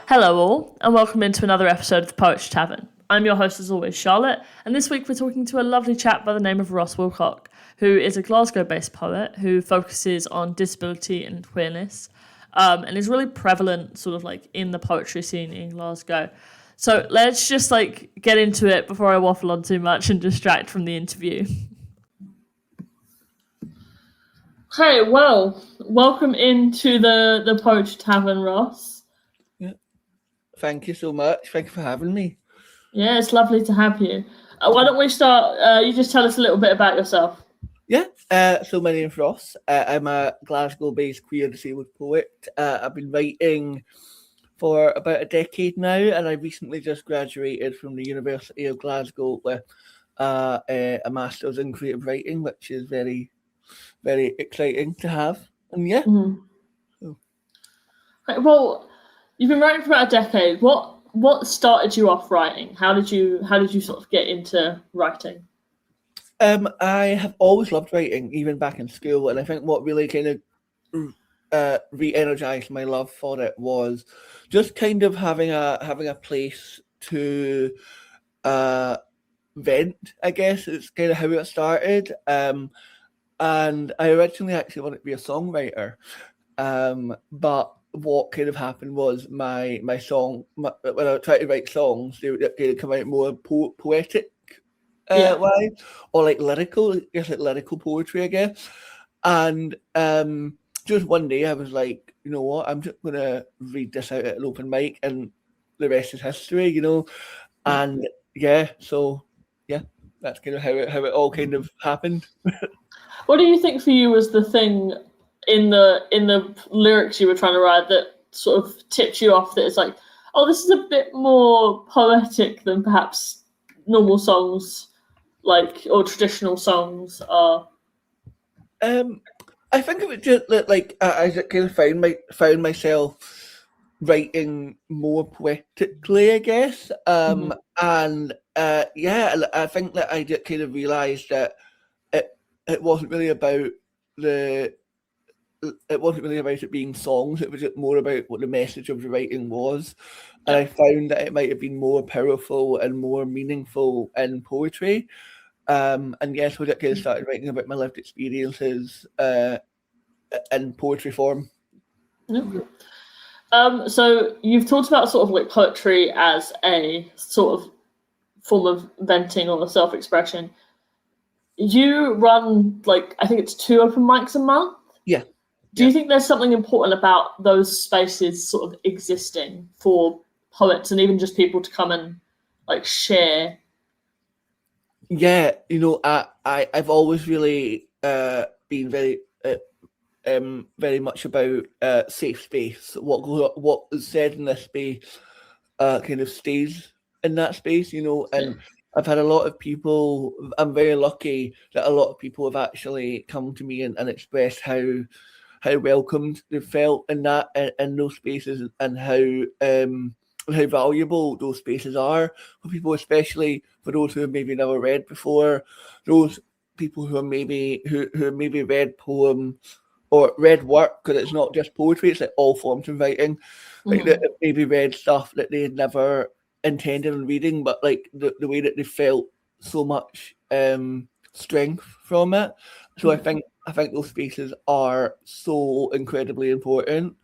Hello all, and welcome into another episode of the Poetry Tavern. I'm your host as always, Charlotte, and this week we're talking to a lovely chap by the name of Ross Wilcock, who is a Glasgow-based poet who focuses on disability and queerness, and is really prevalent sort of like in the poetry scene in Glasgow. So let's just get into it before I waffle on too much and distract from the interview. Hey, well, welcome into the Poetry Tavern, Ross. Thank you so much. Thank you for having me. Yeah, it's lovely to have you. Why don't we start? You just tell us a little bit about yourself. Yeah, so my name's Ross. I'm a Glasgow-based queer disabled poet. I've been writing for about a decade now, and I recently just graduated from the University of Glasgow with a Master's in Creative Writing, which is very, very exciting to have. And yeah. Mm-hmm. Okay, well, you've been writing for about a decade. What started you off writing? How did you sort of get into writing? I have always loved writing, even back in school, and I think what really kind of re-energized my love for it was just kind of having a place to vent. I guess it's kind of how it started. And I originally actually wanted to be a songwriter, but what kind of happened was my song, when I tried to write songs, they would kind of come out more poetic wise, or like lyrical, lyrical poetry, I guess. And just one day I was like, you know what, I'm just gonna read this out at an open mic, and the rest is history, you know. And so that's kind of how it all kind of happened. What do you think for you was the thing in the lyrics you were trying to write that sort of tipped you off, that it's like, oh, this is a bit more poetic than perhaps normal songs, or traditional songs are? I think it was just that, I kind of found myself writing more poetically, I guess. And I think that I just kind of realised that it wasn't really about it being songs. It was just more about what the message of the writing was. And I found that it might have been more powerful and more meaningful in poetry. And yes, we kind of started writing about my lived experiences in poetry form. So you've talked about sort of like poetry as a sort of form of venting or self-expression. You run I think it's 2 open mics a month. Yeah. Do you think there's something important about those spaces sort of existing for poets and even just people to come and share? Yeah, you know, I've always really been very much about safe space. What is said in this space kind of stays in that space, you know. And I've had a lot of people. I'm very lucky that a lot of people have actually come to me and expressed how welcomed they felt in those spaces, and how valuable those spaces are for people, especially for those who have maybe never read before, those people who have maybe read poems or read work, because it's not just poetry, it's like all forms of writing, that maybe read stuff that they had never intended on reading, but the way that they felt so much strength from it. So I think those spaces are so incredibly important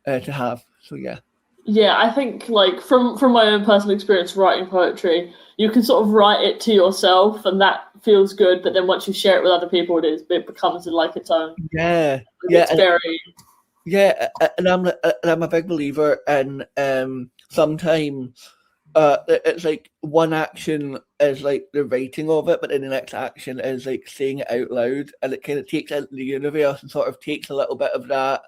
to have. So yeah. Yeah, I think from my own personal experience writing poetry, you can sort of write it to yourself, and that feels good. But then once you share it with other people, it becomes its own. Yeah, it's very. Yeah, and I'm a big believer in sometimes it's like one action is like the writing of it, but then the next action is like saying it out loud, and it kind of takes it into the universe and sort of takes a little bit of that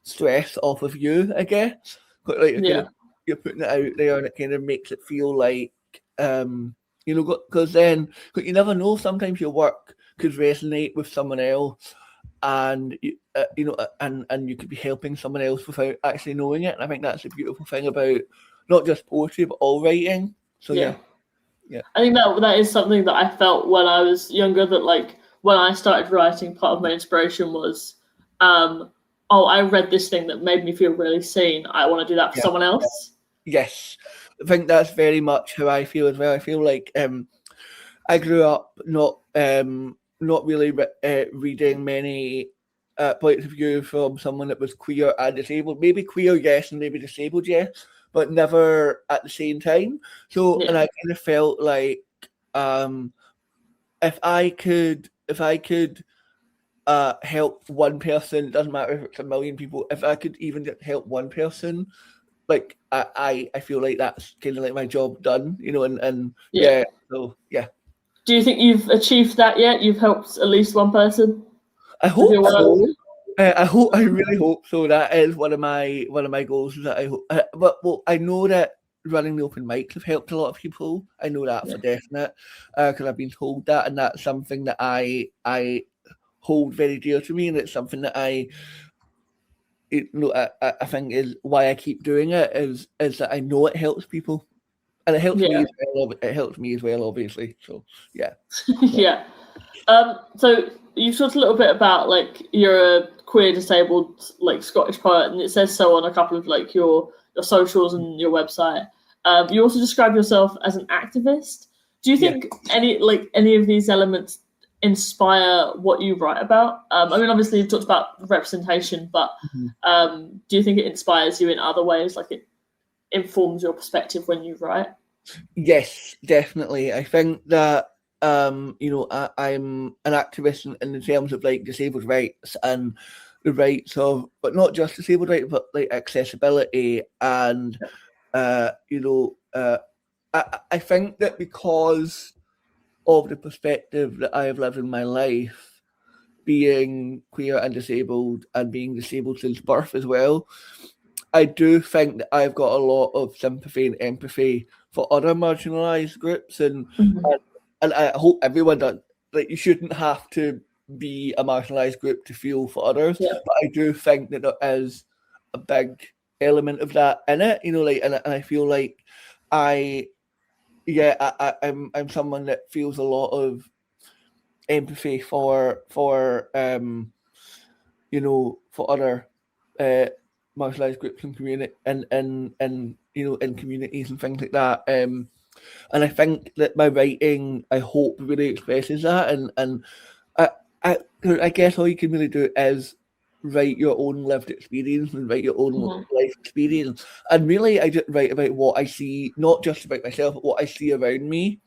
stress off of you, I guess. You're putting it out there, and it kind of makes it feel like because then you never know. Sometimes your work could resonate with someone else, and and you could be helping someone else without actually knowing it. And I think that's a beautiful thing about not just poetry but all writing. So yeah. I think that is something that I felt when I was younger, that when I started writing, part of my inspiration was I read this thing that made me feel really seen. I want to do that for someone else. Yes, I think that's very much how I feel as well. I feel like I grew up not really reading many points of view from someone that was queer and disabled. Maybe queer, yes, and maybe disabled, yes, but never at the same time. So, and Yeah. I kind of felt like um, if I could help one person, it doesn't matter if it's a million people. If I could even just help one person, like I feel like that's kind of like my job done, and Yeah. so yeah. Do you think you've achieved that yet? You've helped at least one person I with your hope work? so. I hope. I really hope so. That is one of my goals. Is that I hope. But I know that running the open mics have helped a lot of people. I know that Yeah. for definite because I've been told that, and that's something that I hold very dear to me, and it's something that I think is why I keep doing it. Is that I know it helps people, and it helps me Yeah. as well. It helps me as well, obviously. So yeah. Yeah. So you've talked a little bit about like you're a queer disabled like Scottish poet, and it says so on a couple of like your socials and your website. You also describe yourself as an activist. Do you Yeah. think any of these elements inspire what you write about? I mean, obviously you've talked about representation, but do you think it inspires you in other ways? Like it informs your perspective when you write? Yes, definitely. I think that I'm an activist in the terms of like disabled rights and the rights of, but not just disabled rights, but like accessibility and I think that because of the perspective that I have lived in my life, being queer and disabled and being disabled since birth as well, I do think that I've got a lot of sympathy and empathy for other marginalised groups, and I hope everyone does. Like, you shouldn't have to be a marginalised group to feel for others, Yeah. but I do think that there is a big element of that in it. And I feel like I'm someone that feels a lot of empathy for other marginalised groups and community and in communities and things like that. And I think that my writing, I hope, really expresses that. And I I, I guess all you can really do is write your own lived experience and write your own life experience. And really, I just write about what I see, not just about myself, but what I see around me.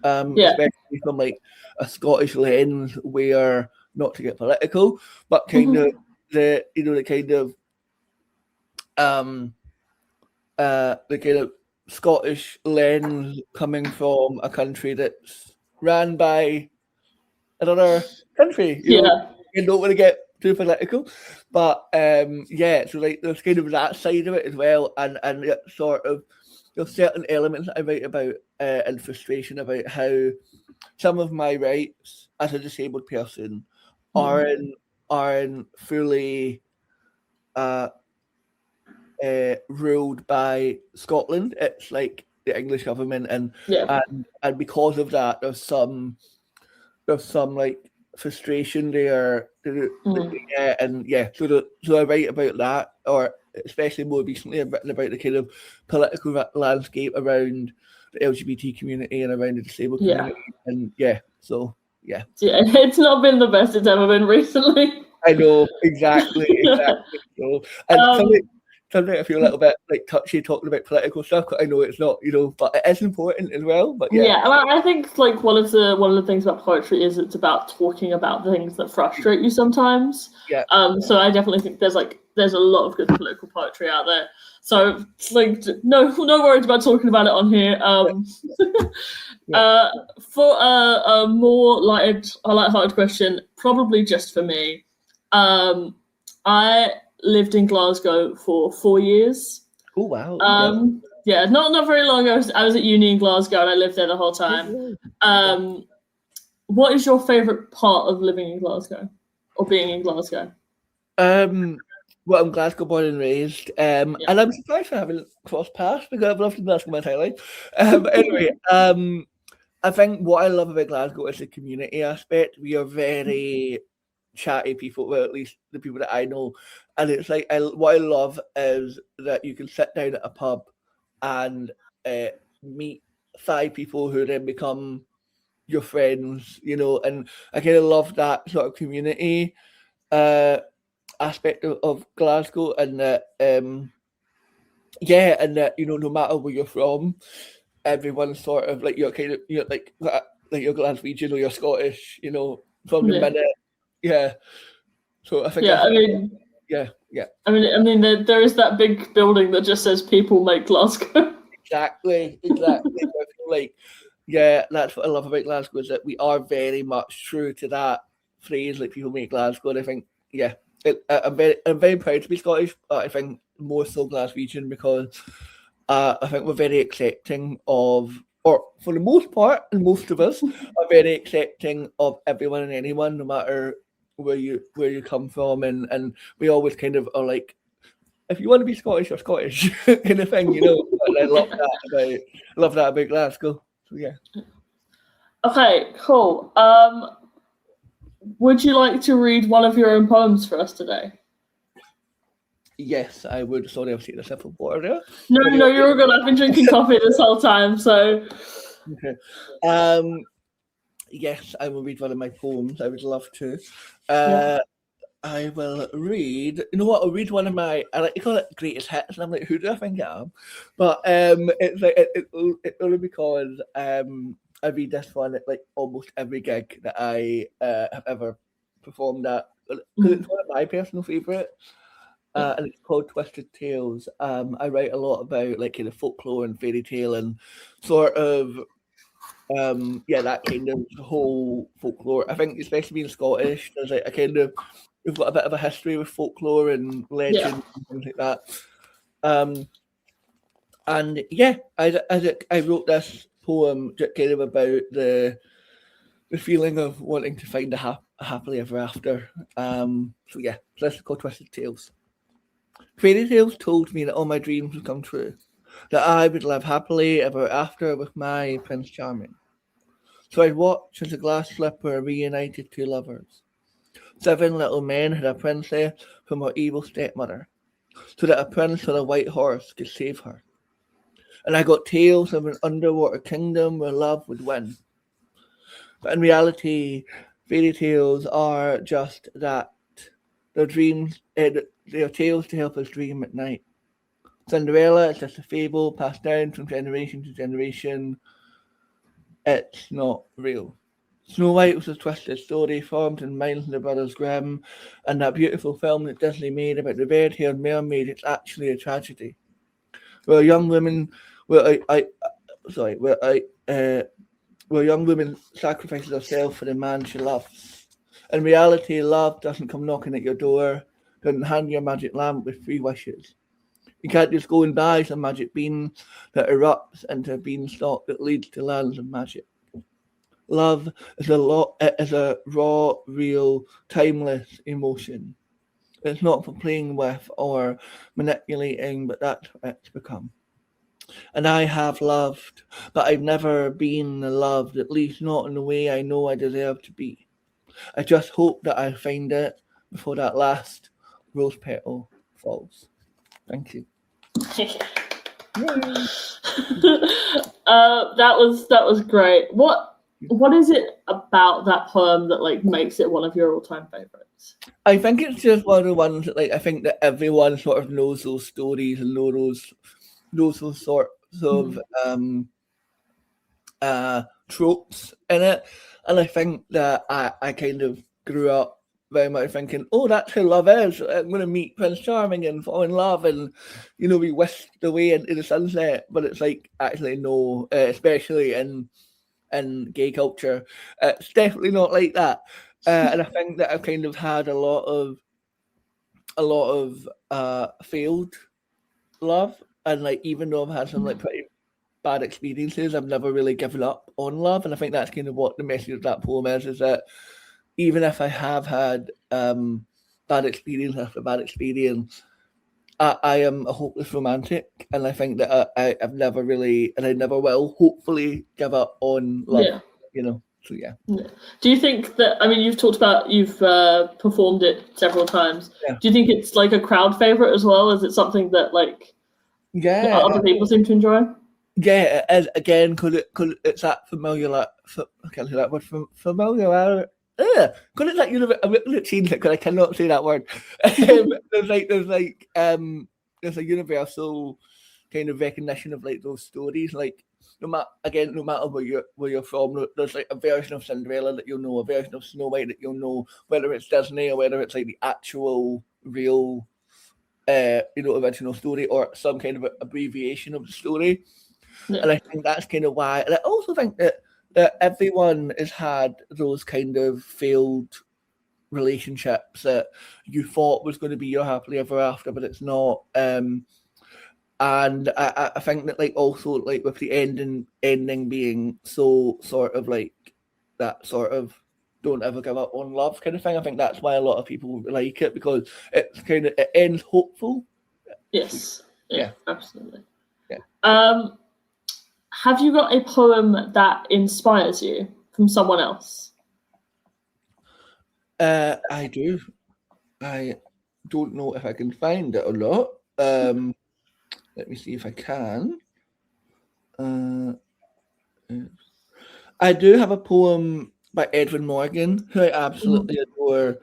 Yeah. Especially from like a Scottish lens, where not to get political, but kind of the kind of the kind of Scottish lens coming from a country that's ran by another country. Yeah. You don't want to get too political, but so like there's kind of that side of it as well, and it sort of there's certain elements that I write about and frustration about how some of my rights as a disabled person aren't fully ruled by Scotland. It's like the English government, and Yeah. and because of that, there's some like frustration there. So I write about that, or especially more recently, I've written about the kind of political landscape around the LGBT community and around the disabled community, and so. Yeah, it's not been the best it's ever been recently. I know, exactly. So, and something I feel a little bit like touchy talking about political stuff. 'Cause I know it's not, but it is important as well. But and I think like one of the things about poetry is it's about talking about things that frustrate you sometimes. Yeah. So I definitely think there's a lot of good political poetry out there. So it's like no worries about talking about it on here. For a more light-hearted question, probably just for me, I lived in Glasgow for 4 years. Oh wow. Not very long. I was at uni in Glasgow and I lived there the whole time. What is your favourite part of living in Glasgow or being in Glasgow? Well, I'm Glasgow born and raised, and I'm surprised I haven't crossed paths because I've lived in Glasgow my entire life. Anyway, I think what I love about Glasgow is the community aspect. We are very chatty people, well, at least the people that I know, and it's like what I love is that you can sit down at a pub and meet 5 people who then become your friends, and I kind of love that sort of community aspect of Glasgow, and that and that no matter where you're from, everyone's sort of like you're like you're Glaswegian or you're Scottish, from the minute, So I think I mean, yeah. I mean, there is that big building that just says "People make Glasgow." Exactly. I feel like, that's what I love about Glasgow, is that we are very much true to that phrase, like people make Glasgow. And I think, I'm very proud to be Scottish, but I think more so Glaswegian, because I think we're very accepting of, or for the most part, and most of us are very accepting of everyone and anyone, no matter where you come from, and we always kind of are like, if you want to be Scottish, you're Scottish, kind of thing, And I love that about Glasgow. So yeah. Okay, cool. Would you like to read one of your own poems for us today? Yes, I would. Sorry, I've taken a sip of water there. No, you're all good. I've been drinking coffee this whole time, so. Okay. Yes, I will read one of my poems. I would love to. I will read. You know what? I'll read one of my. I like to call it greatest hits, and I'm like, who do I think I am? But it's like it's only because I read this one at like almost every gig that I have ever performed at, because it's one of my personal favourites. And it's called Twisted Tales. I write a lot about like kind of folklore and fairy tale and sort of that kind of whole folklore. I think especially being Scottish, there's like we've got a bit of a history with folklore and legend and things like that. I wrote this poem just kind of about the feeling of wanting to find a happily ever after. So this is called Twisted Tales. Fairy tales told me that all my dreams would come true, that I would live happily ever after with my Prince Charming. So I'd watch as a glass slipper reunited 2 lovers. 7 little men had a princess from her evil stepmother, so that a prince on a white horse could save her. And I got tales of an underwater kingdom where love would win. But in reality, fairy tales are just that. They're dreams. They are tales to help us dream at night. Cinderella is just a fable passed down from generation to generation. It's not real. Snow White was a twisted story formed in minds of the Brothers Grimm, and that beautiful film that Disney made about the red-haired mermaid, it's actually a tragedy. Where young women, where young woman sacrifices herself for the man she loves. In reality, love doesn't come knocking at your door, doesn't hand you a magic lamp with 3 wishes. You can't just go and buy some magic bean that erupts into a beanstalk that leads to lands of magic. Love is a raw, real, timeless emotion. It's not for playing with or manipulating, but that's what it's become. And I have loved, but I've never been loved, at least not in the way I know I deserve to be. I just hope that I find it before that last rose petal falls. Thank you. That was great. What is it about that poem that like makes it one of your all-time favorites? I think it's just one of the ones that, like, I think that everyone sort of knows those stories and knows those sorts of tropes in it. And I think that I kind of grew up very much thinking, oh, that's how love is. I'm going to meet Prince Charming and fall in love and, be whisked away into the sunset. But it's like, actually, no, especially in gay culture. It's definitely not like that. And I think that I've kind of had a lot of failed love. And like, even though I've had some like pretty bad experiences, I've never really given up on love. And I think that's kind of what the message of that poem is that even if I have had bad experience after bad experience, I am a hopeless romantic. And I think that I've never really, and I never will, hopefully give up on love, So, yeah. Do you think that, I mean, you've performed it several times. Yeah. Do you think it's like a crowd favorite as well? Is it something that like that Yeah, other people seem to enjoy. yeah, it is again because it's that familiar. I can't say that word. Familiar. Because it's like I'm going to change it because I cannot say that word. There's a universal kind of recognition of like those stories. Like no matter where you're from, there's like a version of Cinderella that you'll know, a version of Snow White that you'll know, whether it's Disney or whether it's like the actual real, original story or some kind of abbreviation of the story. Yeah. And I think that's kind of why. And I also think that everyone has had those kind of failed relationships that you thought was going to be your happily ever after, but it's not. And I think that like also like with the ending being so sort of like that sort of don't ever give up on love kind of thing. I think that's why a lot of people like it because it's kind of it ends hopeful. Yes. Yeah. Absolutely. Yeah. Have you got a poem that inspires you from someone else? I do. I don't know if I can find it or not. Let me see if I can. I do have a poem by Edwin Morgan, who I absolutely adore.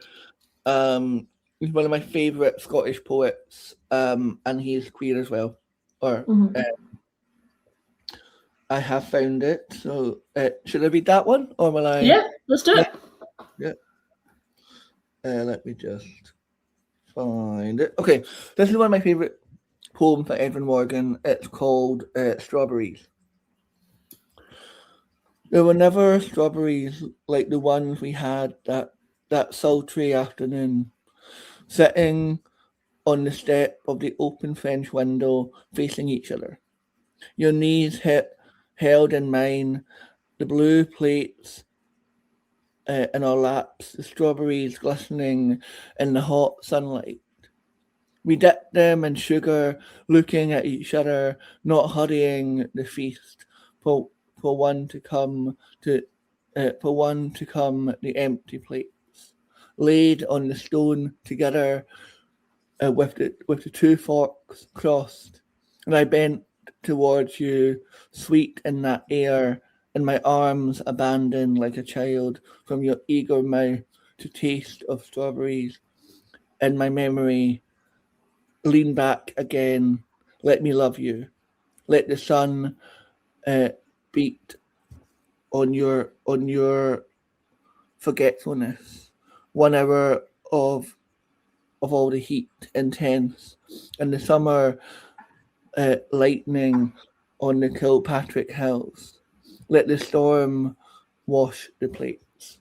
He's one of my favourite Scottish poets, and he's queer as well. I have found it. So should I read that one, or will I? Yeah, let's do it. Yeah. Let me just find it. Okay, this is one of my favourite poems by Edwin Morgan. It's called Strawberries. There were never strawberries like the ones we had that sultry afternoon, sitting on the step of the open French window, facing each other. Your knees held in mine, the blue plates in our laps, the strawberries glistening in the hot sunlight. We dipped them in sugar, looking at each other, not hurrying the feast, for one to come the empty plates, laid on the stone together, with the two forks crossed, and I bent towards you, sweet in that air, and my arms abandoned like a child from your eager mouth to taste of strawberries. In my memory, lean back again. Let me love you. Let the sun beat on your forgetfulness. 1 hour of all the heat intense, and the summer lightning on the Kilpatrick Hills. Let the storm wash the plates.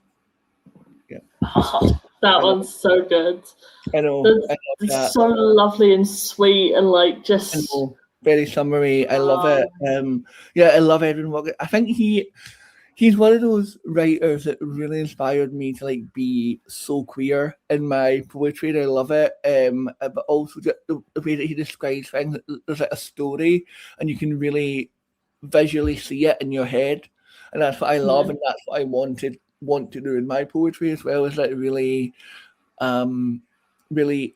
Yeah. Oh, that one's so good. I know. It's so lovely and sweet and like just. I know. Very summery. I love it. I love Edwin Morgan. I think he's one of those writers that really inspired me to like be so queer in my poetry, and I love it. But also just the way that he describes things, there's like a story, and you can really visually see it in your head, and that's what I love, and that's what I want to do in my poetry as well. Is like really, really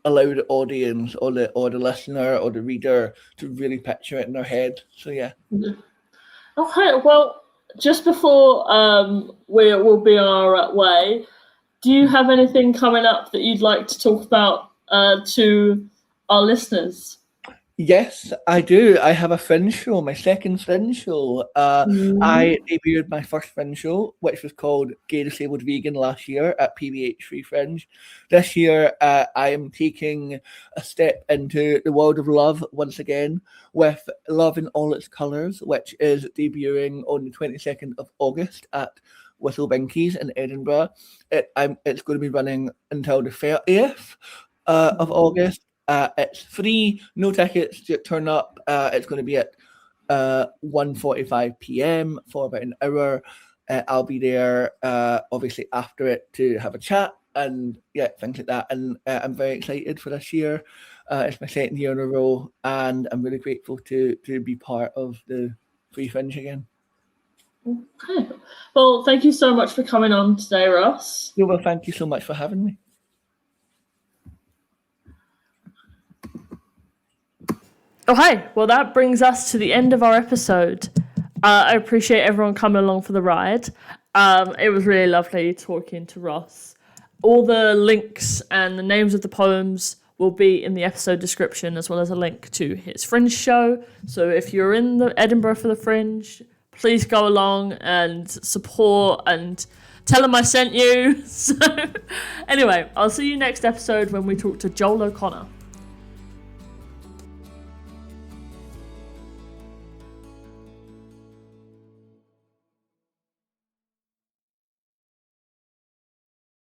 allow the audience or the listener or the reader to really picture it in their head. So yeah. Okay, well, just before we'll be on our way, do you have anything coming up that you'd like to talk about to our listeners? Yes, I do. I have a fringe show, my second fringe show. I debuted my first fringe show, which was called Gay Disabled Vegan last year at PBH Free Fringe. This year, I am taking a step into the world of love once again with Love in All Its Colours, which is debuting on the 22nd of August at Whistle Binkies in Edinburgh. It's going to be running until the 30th of August. It's free, no tickets, just turn up. It's going to be at 1:45 p.m. for about an hour. I'll be there, obviously, after it to have a chat and things like that. And I'm very excited for this year. It's my second year in a row, and I'm really grateful to be part of the Free Fringe again. Okay. Well, thank you so much for coming on today, Ross. Well, thank you so much for having me. Okay, well, that brings us to the end of our episode. I appreciate everyone coming along for the ride. It was really lovely talking to Ross. All the links and the names of the poems will be in the episode description, as well as a link to his Fringe show. So if you're in the Edinburgh for the Fringe, please go along and support and tell him I sent you. So anyway, I'll see you next episode when we talk to Joel O'Connor.